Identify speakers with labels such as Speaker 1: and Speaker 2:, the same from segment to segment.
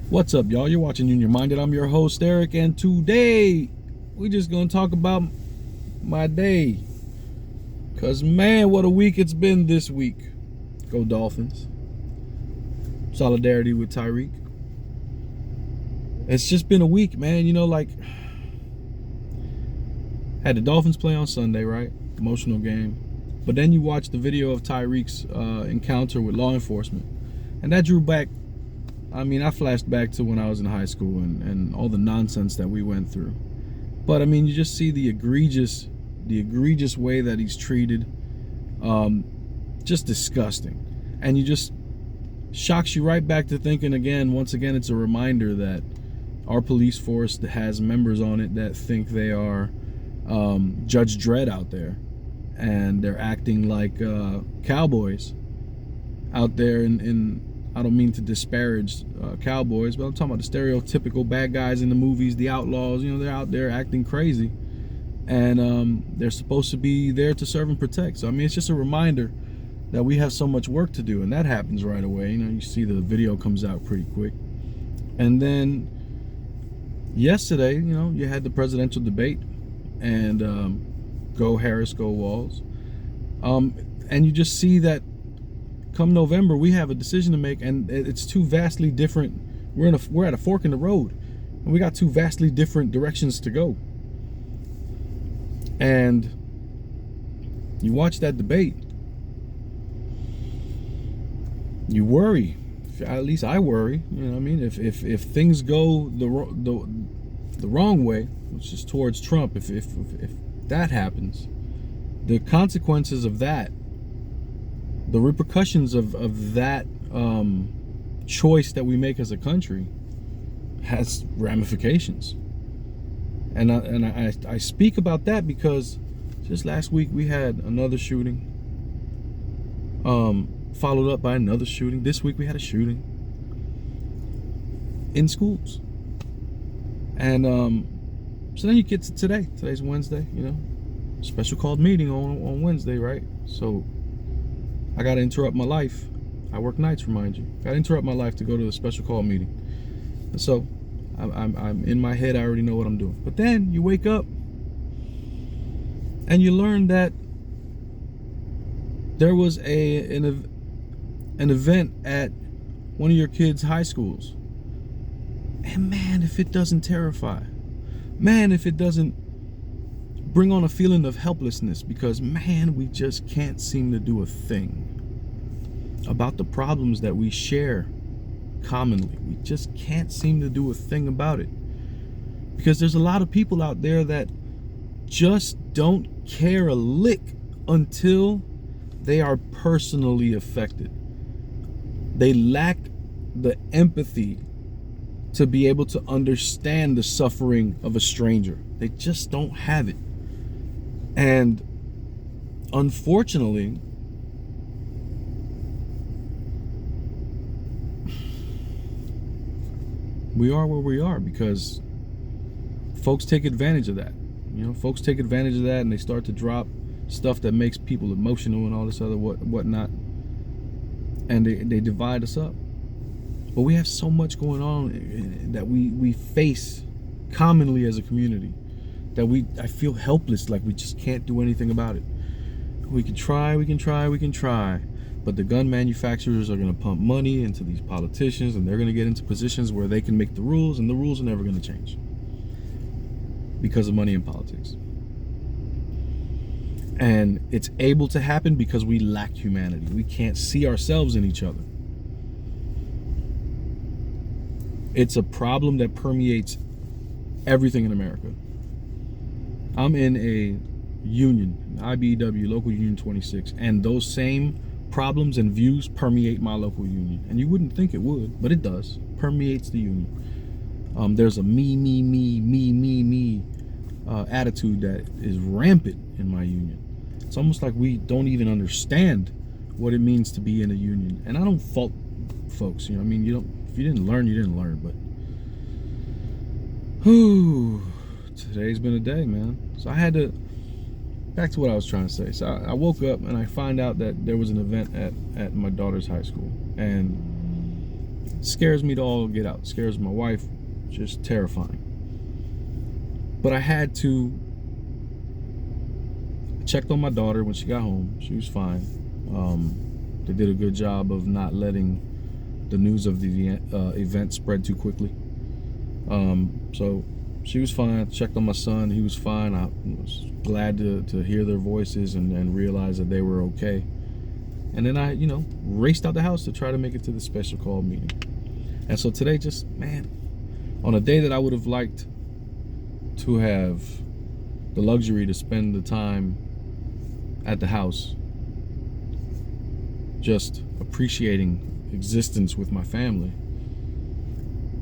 Speaker 1: What's up, y'all? You're watching Union Minded. I'm your host, Eric, and today we just gonna talk about my day. Cause man, what a week it's been this week. Go Dolphins. Solidarity with Tyreek. It's just been a week, man. Had the Dolphins play on Sunday, right? Emotional game. But then you watch the video of Tyreek's encounter with law enforcement, and that drew back. I flashed back to when I was in high school and all the nonsense that we went through. But you just see the egregious way that he's treated. Just disgusting. And you just shocks you right back to thinking once again, it's a reminder that our police force has members on it that think they are Judge Dredd out there. And they're acting like cowboys out there in I don't mean to disparage cowboys, but I'm talking about the stereotypical bad guys in the movies, the outlaws. They're out there acting crazy, and they're supposed to be there to serve and protect. So it's just a reminder that we have so much work to do, and that happens right away. You see the video comes out pretty quick, and then yesterday, you had the presidential debate, and go Harris, go Walz, and you just see that. Come November, we have a decision to make, and it's two vastly different. We're at a fork in the road, and we got two vastly different directions to go. And you watch that debate, you worry. At least I worry. If things go the wrong way, which is towards Trump, if that happens, the consequences of that. The repercussions of that choice that we make as a country has ramifications, and I speak about that because just last week we had another shooting, followed up by another shooting. This week we had a shooting in schools, and so then you get to today. Today's Wednesday, special called meeting on Wednesday, right? So I got to interrupt my life. I work nights, remind you. Got to interrupt my life to go to the special call meeting. And so I'm in my head. I already know what I'm doing. But then you wake up and you learn that there was an event at one of your kids' high schools. And man, if it doesn't terrify, man, if it doesn't bring on a feeling of helplessness, because man, we just can't seem to do a thing about the problems that we share commonly. We just can't seem to do a thing about it, because there's a lot of people out there that just don't care a lick until they are personally affected. They lack the empathy to be able to understand the suffering of a stranger. They just don't have it. And unfortunately, we are where we are because folks take advantage of that. Folks take advantage of that, and they start to drop stuff that makes people emotional and all this other whatnot, and they divide us up. But we have so much going on that we face commonly as a community that I feel helpless, like we just can't do anything about it. We can try, but the gun manufacturers are going to pump money into these politicians, and they're going to get into positions where they can make the rules, and the rules are never going to change because of money in politics. And it's able to happen because we lack humanity. We can't see ourselves in each other. It's a problem that permeates everything in America. I'm in a union, IBEW, local union 26, and those same problems and views permeate my local union. And you wouldn't think it would, but it does. Permeates the union. There's a me attitude that is rampant in my union. It's almost like we don't even understand what it means to be in a union. And I don't fault folks. If you didn't learn, you didn't learn. But today's been a day, man. So I had to back to what I was trying to say. So I woke up and I find out that there was an event at my daughter's high school, and Scares me to all get out. Scares my wife. Just terrifying. But I had to. Checked on my daughter when she got home. She was fine. They did a good job of not letting the news of the event spread too quickly. So she was fine. Checked on my son. He was fine. I was glad to hear their voices and realize that they were okay. And then I, raced out the house to try to make it to the special call meeting. And so today, just, man, on a day that I would have liked to have the luxury to spend the time at the house just appreciating existence with my family,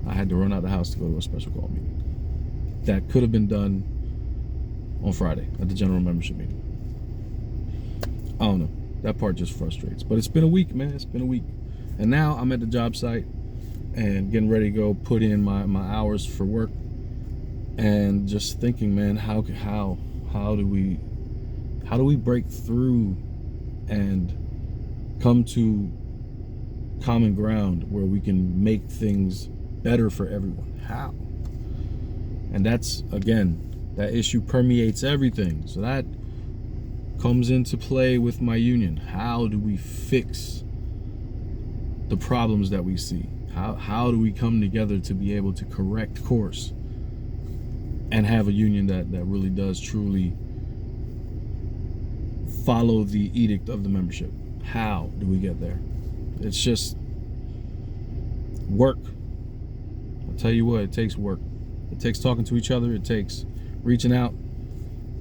Speaker 1: I had to run out the house to go to a special call meeting that could have been done on Friday at the general membership meeting. I don't know, that part just frustrates, but it's been a week, man. It's been a week, and now I'm at the job site and getting ready to go put in my hours for work, and just thinking, man, how do we break through and come to common ground where we can make things better for everyone? How? And that's, again, that issue permeates everything. So that comes into play with my union. How do we fix the problems that we see? How do we come together to be able to correct course and have a union that really does truly follow the edict of the membership? How do we get there? It's just work. I'll tell you what, it takes work. It takes talking to each other. It takes reaching out,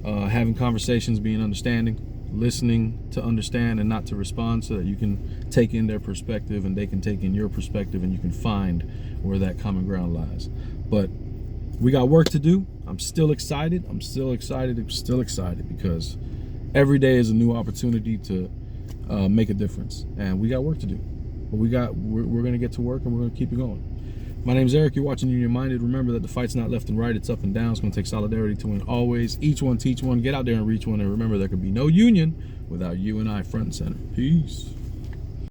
Speaker 1: having conversations, being understanding, listening to understand and not to respond, so that you can take in their perspective and they can take in your perspective, and you can find where that common ground lies. But we got work to do. I'm still excited. I'm still excited because every day is a new opportunity to make a difference, and we got work to do. But we're gonna get to work, and we're gonna keep it going. My name's Eric. You're watching Union Minded. Remember that the fight's not left and right, it's up and down. It's gonna take solidarity to win always. Each one teach one. Get out there and reach one, and remember, there could be no union without you and I front and center. Peace.